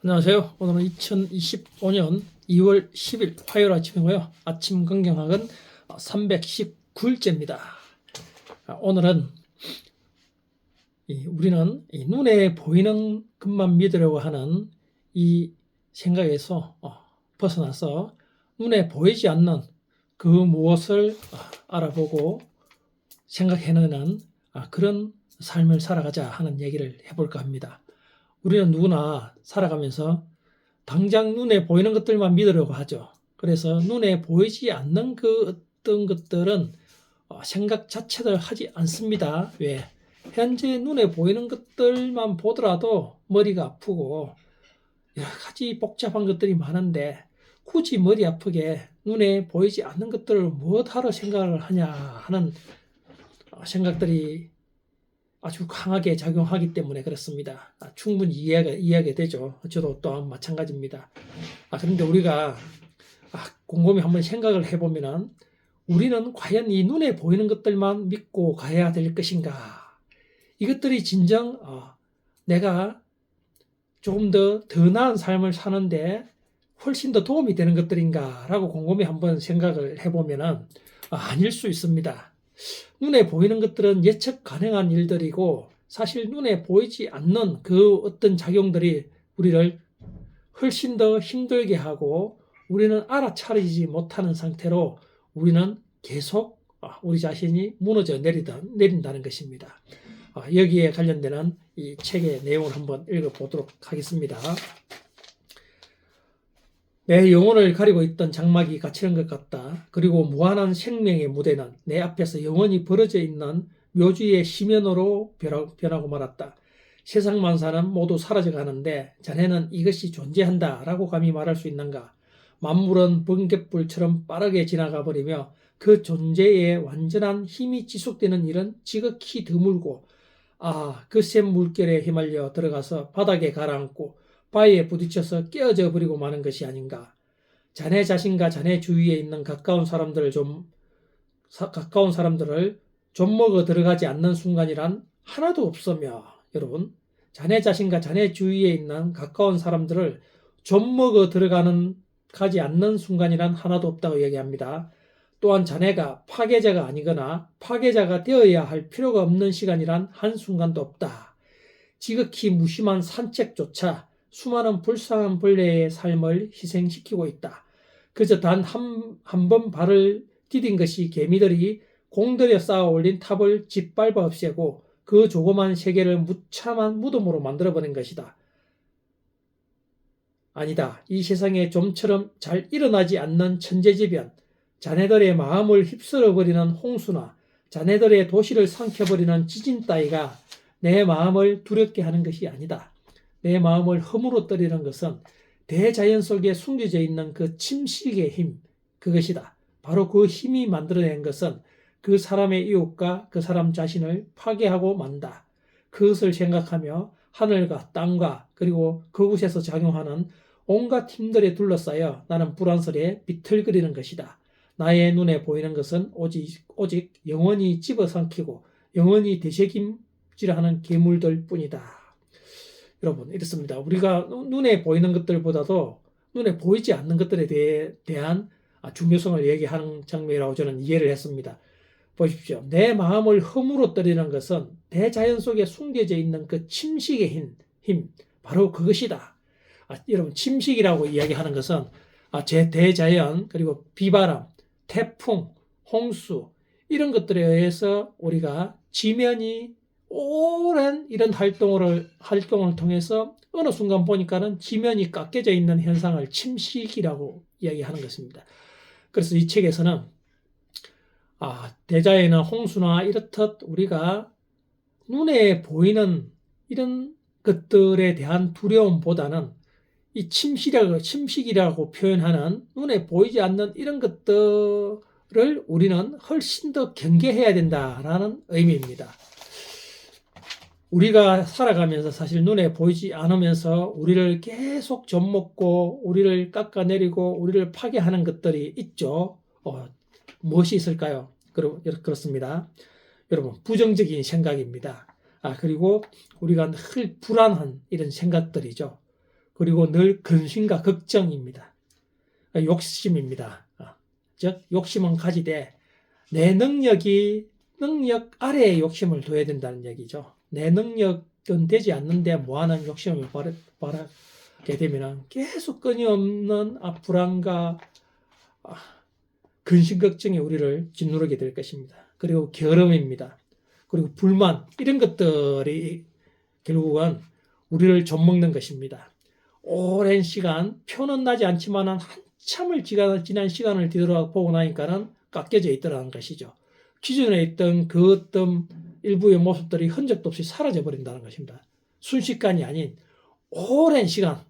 안녕하세요. 오늘은 2025년 2월 10일 화요일 아침이고요. 아침 건강학은 319일째입니다. 오늘은 우리는 눈에 보이는 것만 믿으려고 하는 이 생각에서 벗어나서 눈에 보이지 않는 그 무엇을 알아보고 생각해내는 그런 삶을 살아가자 하는 얘기를 해볼까 합니다. 우리는 누구나 살아가면서 당장 눈에 보이는 것들만 믿으려고 하죠. 그래서 눈에 보이지 않는 그 어떤 것들은 생각 자체를 하지 않습니다. 왜? 현재 눈에 보이는 것들만 보더라도 머리가 아프고 여러 가지 복잡한 것들이 많은데 굳이 머리 아프게 눈에 보이지 않는 것들을 무엇하러 생각을 하냐 하는 생각들이 아주 강하게 작용하기 때문에 그렇습니다. 충분히 이해가 되죠. 저도 또한 마찬가지입니다. 그런데 우리가 곰곰이 한번 생각을 해보면 우리는 과연 이 눈에 보이는 것들만 믿고 가야 될 것인가? 이것들이 진정 내가 조금 더 나은 삶을 사는데 훨씬 더 도움이 되는 것들인가? 라고 곰곰이 한번 생각을 해보면 아닐 수 있습니다. 눈에 보이는 것들은 예측 가능한 일들이고 사실 눈에 보이지 않는 그 어떤 작용들이 우리를 훨씬 더 힘들게 하고 우리는 알아차리지 못하는 상태로 우리는 계속 우리 자신이 무너져 내린다는 것입니다. 여기에 관련되는 이 책의 내용을 한번 읽어보도록 하겠습니다. 내 영혼을 가리고 있던 장막이 갇히는 것 같다. 그리고 무한한 생명의 무대는 내 앞에서 영원히 벌어져 있는 묘주의 심연으로 변하고 말았다. 세상 만사는 모두 사라져 가는데 자네는 이것이 존재한다 라고 감히 말할 수 있는가? 만물은 번갯불처럼 빠르게 지나가 버리며 그 존재에 완전한 힘이 지속되는 일은 지극히 드물고 그 샘 물결에 휘말려 들어가서 바닥에 가라앉고 바위에 부딪혀서 깨어져 버리고 마는 것이 아닌가. 자네 자신과 자네 주위에 있는 가까운 사람들을 좀먹어 들어가지 않는 순간이란 하나도 없으며 여러분 자네 자신과 자네 주위에 있는 가까운 사람들을 좀먹어 가지 않는 순간이란 하나도 없다고 얘기합니다. 또한 자네가 파괴자가 아니거나 파괴자가 되어야 할 필요가 없는 시간이란 한순간도 없다. 지극히 무심한 산책조차 수많은 불쌍한 벌레의 삶을 희생시키고 있다. 그저 단 한 번 발을 디딘 것이 개미들이 공들여 쌓아 올린 탑을 짓밟아 없애고 그 조그만 세계를 무참한 무덤으로 만들어버린 것이다. 아니다. 이 세상에 좀처럼 잘 일어나지 않는 천재지변, 자네들의 마음을 휩쓸어버리는 홍수나 자네들의 도시를 삼켜버리는 지진 따위가 내 마음을 두렵게 하는 것이 아니다. 내 마음을 허물어뜨리는 것은 대자연 속에 숨겨져 있는 그 침식의 힘, 그것이다. 바로 그 힘이 만들어낸 것은 그 사람의 이웃과 그 사람 자신을 파괴하고 만다. 그것을 생각하며 하늘과 땅과 그리고 그곳에서 작용하는 온갖 힘들에 둘러싸여 나는 불안설에 비틀거리는 것이다. 나의 눈에 보이는 것은 오직 영원히 집어삼키고 영원히 되새김질하는 괴물들 뿐이다. 여러분 이렇습니다. 우리가 눈에 보이는 것들보다도 눈에 보이지 않는 것들에 대한 중요성을 얘기하는 장면이라고 저는 이해를 했습니다. 보십시오. 내 마음을 허물어뜨리는 것은 대자연 속에 숨겨져 있는 그 침식의 힘 바로 그것이다. 여러분 침식이라고 이야기하는 것은 대자연 그리고 비바람, 태풍, 홍수 이런 것들에 의해서 우리가 지면이 오랜 이런 활동을 통해서 어느 순간 보니까는 지면이 깎여져 있는 현상을 침식이라고 이야기하는 것입니다. 그래서 이 책에서는 대자연이나 홍수나 이렇듯 우리가 눈에 보이는 이런 것들에 대한 두려움보다는 이 침식이라고 표현하는 눈에 보이지 않는 이런 것들을 우리는 훨씬 더 경계해야 된다라는 의미입니다. 우리가 살아가면서 사실 눈에 보이지 않으면서 우리를 계속 젖먹고 우리를 깎아내리고 우리를 파괴하는 것들이 있죠. 무엇이 있을까요? 그렇습니다. 여러분 부정적인 생각입니다. 그리고 우리가 늘 불안한 이런 생각들이죠. 그리고 늘 근심과 걱정입니다. 욕심입니다. 즉 욕심은 가지되 내 능력 아래에 욕심을 둬야 된다는 얘기죠. 내 능력은 되지 않는데 뭐하는 욕심을 바라게 되면 계속 끊임없는 불안과 근심 걱정이 우리를 짓누르게 될 것입니다. 그리고 게으름입니다. 그리고 불만, 이런 것들이 결국은 우리를 좀먹는 것입니다. 오랜 시간, 표는 나지 않지만 한참을 지난 시간을 뒤돌아보고 나니까는 깎여져 있더라는 것이죠. 기존에 있던 그 어떤 일부의 모습들이 흔적도 없이 사라져 버린다는 것입니다. 순식간이 아닌 오랜 시간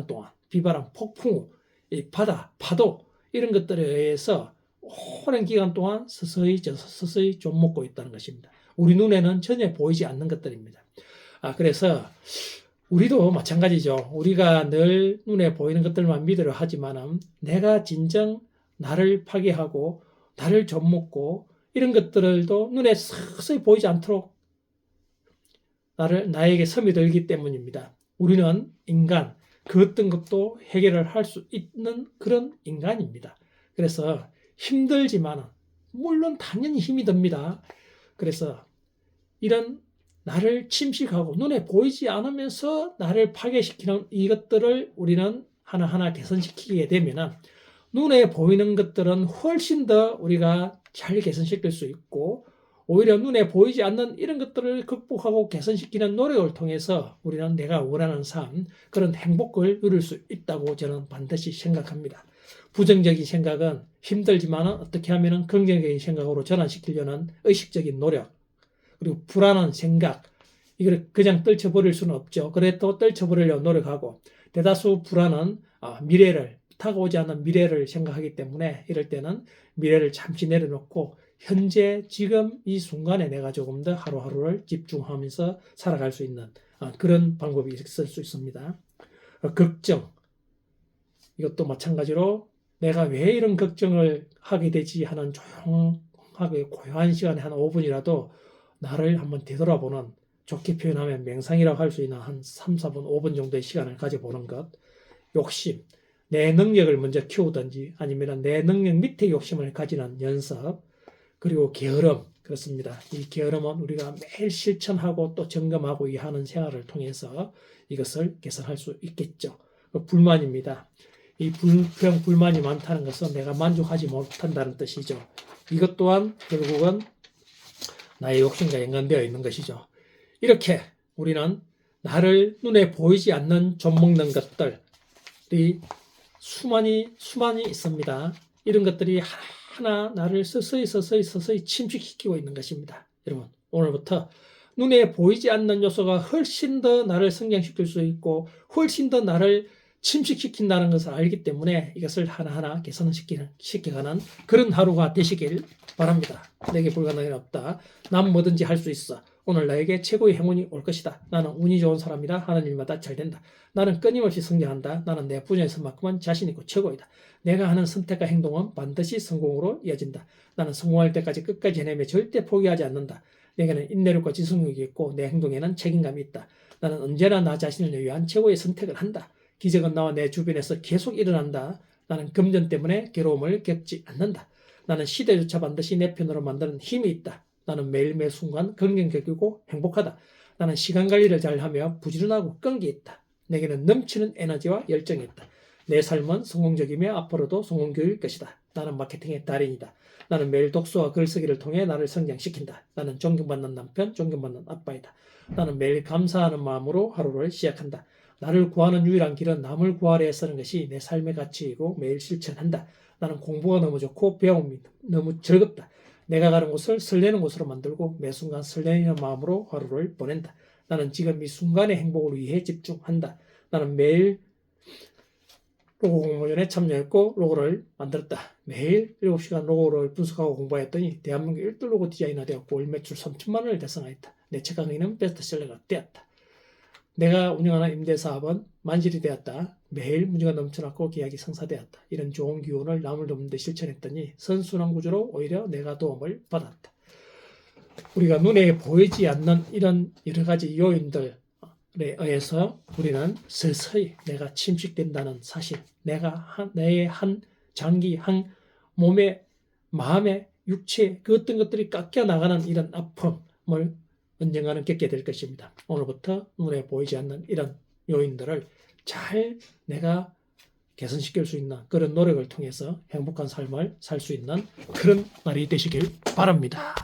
동안 비바람, 폭풍, 바다, 파도 이런 것들에 의해서 오랜 기간 동안 서서히 좀 먹고 있다는 것입니다. 우리 눈에는 전혀 보이지 않는 것들입니다. 그래서 우리도 마찬가지죠. 우리가 늘 눈에 보이는 것들만 믿으려 하지만 내가 진정 나를 파괴하고 나를 좀 먹고 이런 것들도 눈에 서서히 보이지 않도록 나에게 스며들기 때문입니다. 우리는 인간, 그 어떤 것도 해결을 할 수 있는 그런 인간입니다. 그래서 힘들지만 물론 당연히 힘이 듭니다. 그래서 이런 나를 침식하고 눈에 보이지 않으면서 나를 파괴시키는 이것들을 우리는 하나하나 개선시키게 되면 눈에 보이는 것들은 훨씬 더 우리가 잘 개선시킬 수 있고 오히려 눈에 보이지 않는 이런 것들을 극복하고 개선시키는 노력을 통해서 우리는 내가 원하는 삶, 그런 행복을 누릴 수 있다고 저는 반드시 생각합니다. 부정적인 생각은 힘들지만 어떻게 하면 긍정적인 생각으로 전환시키려는 의식적인 노력, 그리고 불안한 생각, 이걸 그냥 떨쳐버릴 수는 없죠. 그래도 떨쳐버리려고 노력하고 대다수 불안은 다가오지 않는 미래를 생각하기 때문에 이럴 때는 미래를 잠시 내려놓고 현재 지금 이 순간에 내가 조금 더 하루하루를 집중하면서 살아갈 수 있는 그런 방법이 있을 수 있습니다. 걱정, 이것도 마찬가지로 내가 왜 이런 걱정을 하게 되지 하는 조용하게 고요한 시간에 한 5분이라도 나를 한번 되돌아보는, 좋게 표현하면 맹상이라고 할 수 있는 한 3, 4분, 5분 정도의 시간을 가져보는 것, 욕심, 내 능력을 먼저 키우든지 아니면 내 능력 밑에 욕심을 가지는 연습, 그리고 게으름, 그렇습니다. 이 게으름은 우리가 매일 실천하고 또 점검하고 하는 생활을 통해서 이것을 개선할 수 있겠죠. 불만입니다. 이 불만이 많다는 것은 내가 만족하지 못한다는 뜻이죠. 이것 또한 결국은 나의 욕심과 연관되어 있는 것이죠. 이렇게 우리는 나를 눈에 보이지 않는 좀먹는 것들이 수많이 있습니다. 이런 것들이 하나 나를 서서히 침식시키고 있는 것입니다. 여러분, 오늘부터 눈에 보이지 않는 요소가 훨씬 더 나를 성장시킬 수 있고 훨씬 더 나를 침식시킨다는 것을 알기 때문에 이것을 하나하나 개선시켜가는 그런 하루가 되시길 바랍니다. 내게 불가능한 일 없다. 난 뭐든지 할 수 있어. 오늘 나에게 최고의 행운이 올 것이다. 나는 운이 좋은 사람이다. 하는 일마다 잘 된다. 나는 끊임없이 성장한다. 나는 내 분야에서만큼은 자신 있고 최고이다. 내가 하는 선택과 행동은 반드시 성공으로 이어진다. 나는 성공할 때까지 끝까지 해내며 절대 포기하지 않는다. 내게는 인내력과 지속력이 있고 내 행동에는 책임감이 있다. 나는 언제나 나 자신을 위한 최고의 선택을 한다. 기적은 나와 내 주변에서 계속 일어난다. 나는 금전 때문에 괴로움을 겪지 않는다. 나는 시대조차 반드시 내 편으로 만드는 힘이 있다. 나는 매일매일 순간 긍정적이고 행복하다. 나는 시간 관리를 잘하며 부지런하고 끈기 있다. 내게는 넘치는 에너지와 열정이 있다. 내 삶은 성공적이며 앞으로도 성공적일 것이다. 나는 마케팅의 달인이다. 나는 매일 독서와 글쓰기를 통해 나를 성장시킨다. 나는 존경받는 남편, 존경받는 아빠이다. 나는 매일 감사하는 마음으로 하루를 시작한다. 나를 구하는 유일한 길은 남을 구하려 애쓰는 것이 내 삶의 가치이고 매일 실천한다. 나는 공부가 너무 좋고 배움이 너무 즐겁다. 내가 가는 곳을 설레는 곳으로 만들고 매 순간 설레는 마음으로 하루를 보낸다. 나는 지금 이 순간의 행복을 위해 집중한다. 나는 매일 로고 공모전에 참여했고 로고를 만들었다. 매일 7시간 로고를 분석하고 공부했더니 대한민국 1등 로고 디자이너 되었고 월 매출 3천만 원을 달성하였다. 내 책 강의는 베스트셀러가 되었다. 내가 운영하는 임대사업은 만실이 되었다. 매일 문제가 넘쳐났고 계약이 성사되었다. 이런 좋은 기운을 남을 돕는 데 실천했더니 선순환 구조로 오히려 내가 도움을 받았다. 우리가 눈에 보이지 않는 이런 여러 가지 요인들을 의해서 우리는 서서히 내가 침식된다는 사실, 내의 한 장기, 한 몸의 마음의 육체 그 어떤 것들이 깎여 나가는 이런 아픔을 언젠가는 겪게 될 것입니다. 오늘부터 눈에 보이지 않는 이런 요인들을 잘 내가 개선시킬 수 있는 그런 노력을 통해서 행복한 삶을 살 수 있는 그런 날이 되시길 바랍니다.